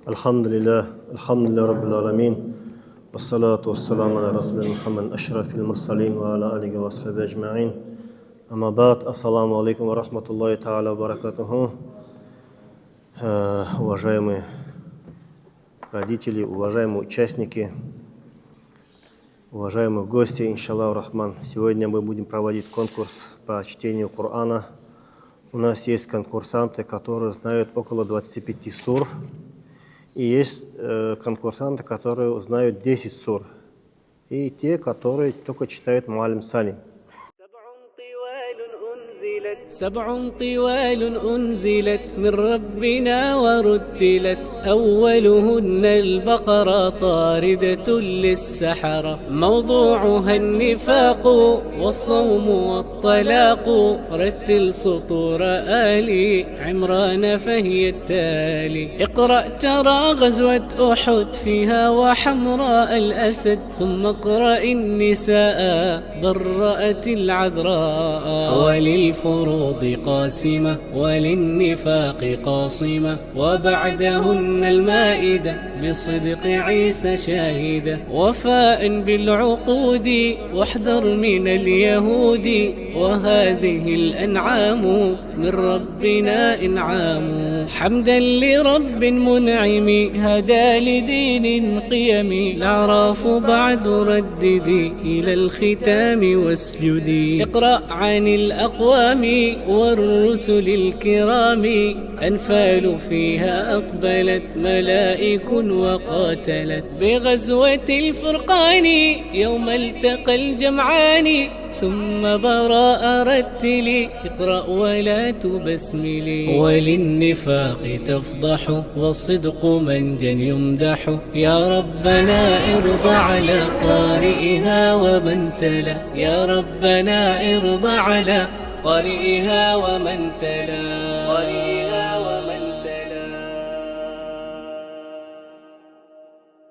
الحمد لله رب العالمين والصلاة والسلام على رسول محمد أشرف المرسلين وعلى آله وصحبه أجمعين. أما بعد, ассаламу алейкум ва рахматуллахи та'аля ва баракатуху. Уважаемые родители, уважаемые участники, уважаемые гости, иншаллах рахман. Сегодня мы будем проводить конкурс по чтению Корана. У нас есть конкурсанты, которые знают около 25 сур. И есть конкурсанты, которые знают 10 сур. И те, которые только читают Муаллим Салим. سبع طوال أنزلت من ربنا ورتلت أولهن البقرة طاردة للسحرة موضوعها النفاق والصوم والطلاق رتل سطور آل عمران فهي التالي اقرأ ترى غزوة أحد فيها وحمراء الأسد ثم اقرأ النساء برأت العذراء وللفروض قاسمة وللنفاق قاصمة وبعدهن المائدة بصدق عيسى شاهدة وفاء بالعقود واحذر من اليهود وهذه الأنعام من ربنا إنعام حمدا لرب منعم هدى لدين قيم الأعراف بعد رددي إلى الختام واسجدي اقرأ عن الأقوام والرسل الكرام أنفال فيها أقبلت ملائك وقاتلت بغزوة الفرقان يوم التقى الجمعان ثم براء رتلي اقرأ ولا تبسملي وللنفاق تفضح والصدق منجا يمدح يا ربنا ارضى على قارئها ومن تلا يا ربنا ارضى على قارئها ومن تلا